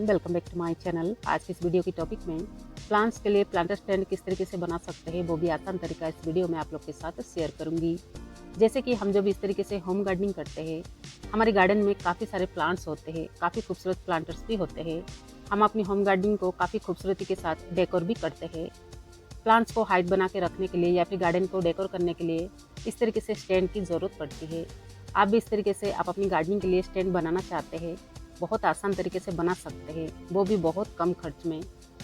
Welcome back to my channel. आज की इस वीडियो की टॉपिक में प्लांट्स के लिए प्लांटर स्टैंड किस तरीके से बना सकते हैं वो भी आसान तरीका इस वीडियो में आप लोग के साथ शेयर करूंगी। जैसे कि हम जब इस तरीके से होम गार्डनिंग करते हैं, हमारे गार्डन में काफ़ी सारे प्लांट्स होते हैं, काफ़ी खूबसूरत प्लांटर्स भी होते हैं। हम अपनी होम गार्डनिंग को काफ़ी खूबसूरती के साथ डेकोर भी करते हैं। प्लांट्स को हाइट बना के रखने के लिए या फिर गार्डन को डेकोर करने के लिए इस तरीके से स्टैंड की ज़रूरत पड़ती है। आप भी इस तरीके से आप अपनी गार्डनिंग के लिए स्टैंड बनाना चाहते हैं, बहुत आसान तरीके से बना सकते हैं, वो भी बहुत कम खर्च में।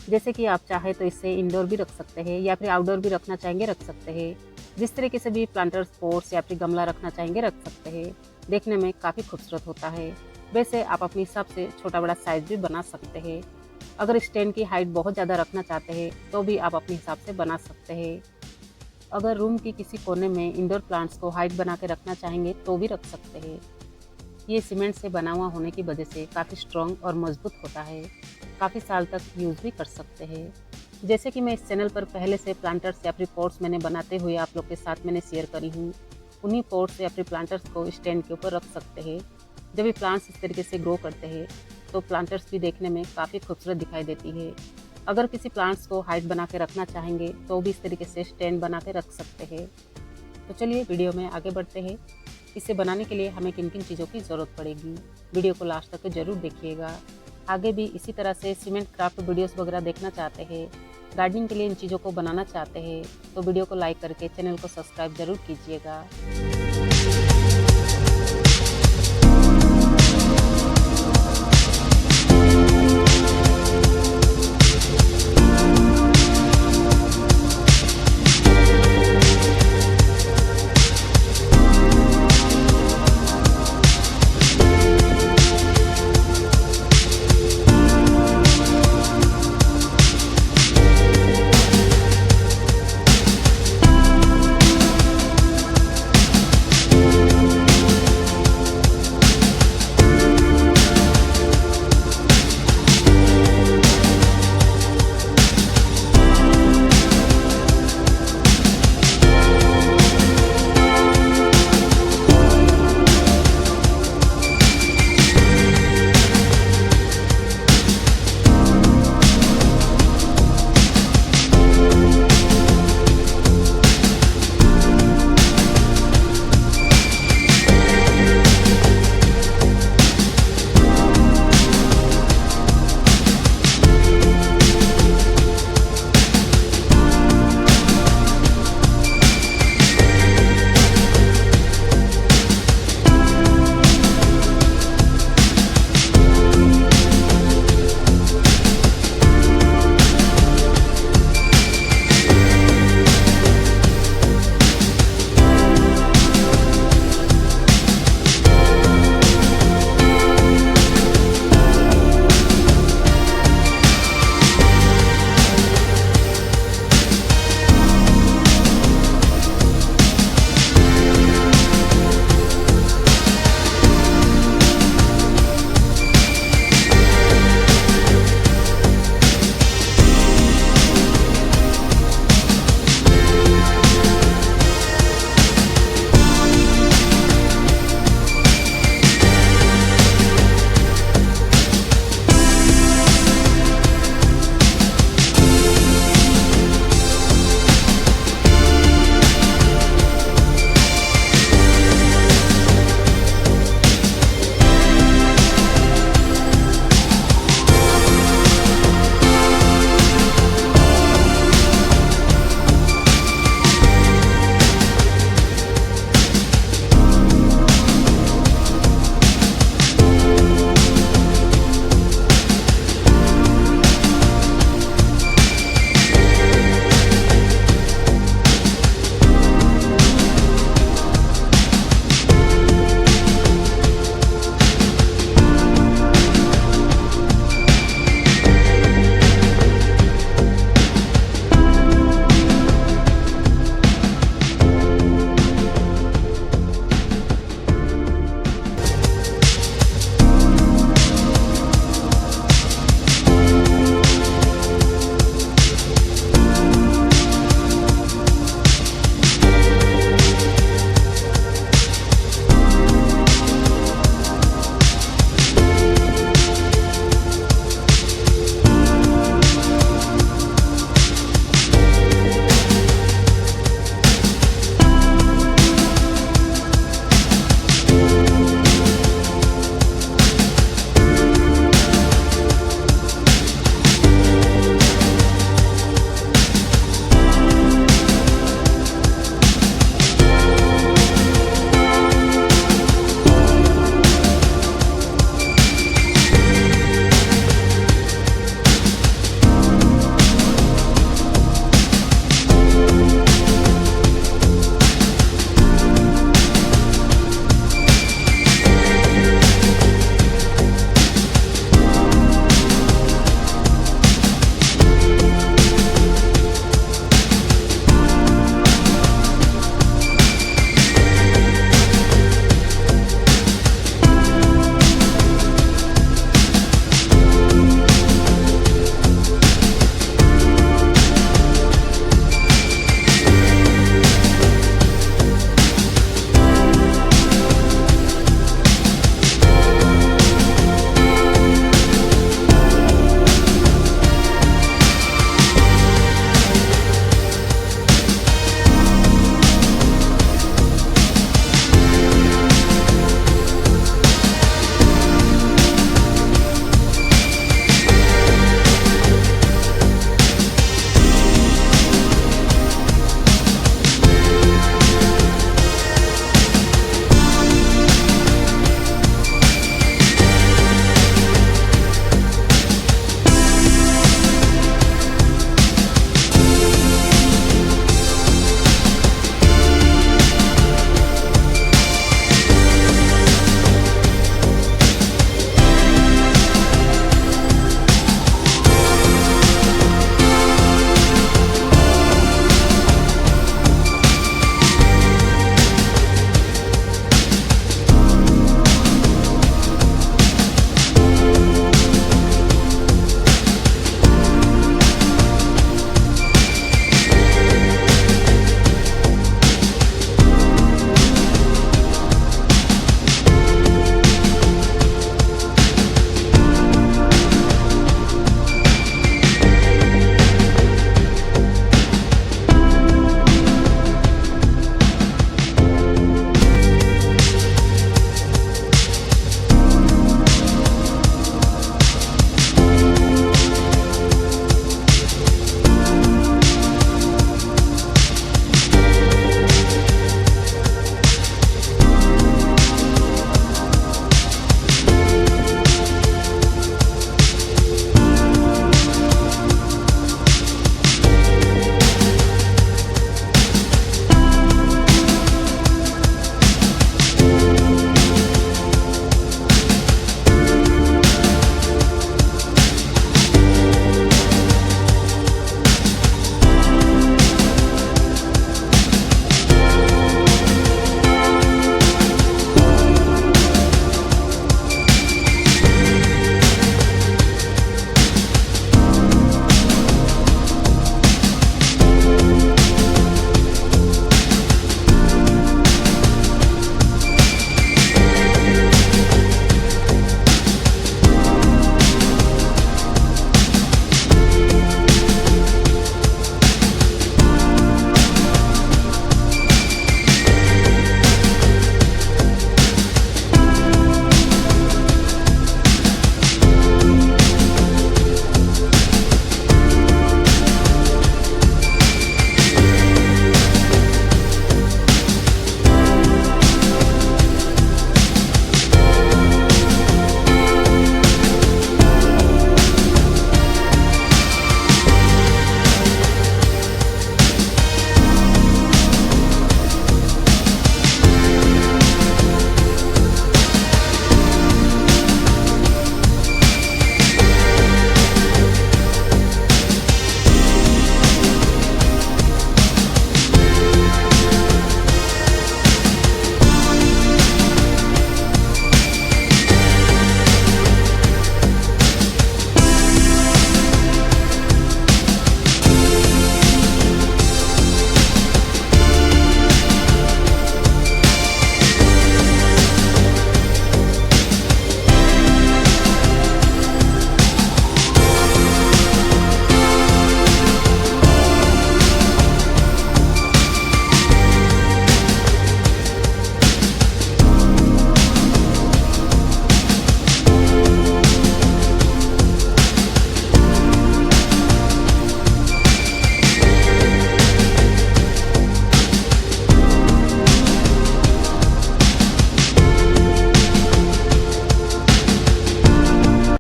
जैसे कि आप चाहे तो इसे इंडोर भी रख सकते हैं या फिर आउटडोर भी रखना चाहेंगे रख सकते हैं। जिस तरीके से भी प्लांटर्स पोट्स या फिर गमला रखना चाहेंगे रख सकते हैं। देखने में काफ़ी खूबसूरत होता है। वैसे आप अपने हिसाब से छोटा बड़ा साइज भी बना सकते हैं। अगर स्टैंड की हाइट बहुत ज़्यादा रखना चाहते हैं तो भी आप अपने हिसाब से बना सकते हैं। अगर रूम की किसी कोने में इंडोर प्लांट्स को हाइट बना के रखना चाहेंगे तो भी रख सकते हैं। ये सीमेंट से बना हुआ होने की वजह से काफ़ी स्ट्रॉन्ग और मजबूत होता है, काफ़ी साल तक यूज़ भी कर सकते हैं। जैसे कि मैं इस चैनल पर पहले से प्लांटर्स या फिर पॉट्स मैंने बनाते हुए आप लोग के साथ मैंने शेयर करी हूँ। उन्हीं पॉट्स या फिर प्लांटर्स को स्टैंड के ऊपर रख सकते हैं। जब ये प्लांट्स इस तरीके से ग्रो करते हैं तो प्लांटर्स भी देखने में काफ़ी खूबसूरत दिखाई देती है। अगर किसी प्लांट्स को हाइट बना के रखना चाहेंगे तो भी इस तरीके से स्टैंड बना के रख सकते हैं। तो चलिए वीडियो में आगे बढ़ते हैं। इसे बनाने के लिए हमें किन किन चीज़ों की ज़रूरत पड़ेगी, वीडियो को लास्ट तक ज़रूर देखिएगा। आगे भी इसी तरह से सीमेंट क्राफ्ट वीडियोस वगैरह देखना चाहते हैं, गार्डनिंग के लिए इन चीज़ों को बनाना चाहते हैं तो वीडियो को लाइक करके चैनल को सब्सक्राइब ज़रूर कीजिएगा।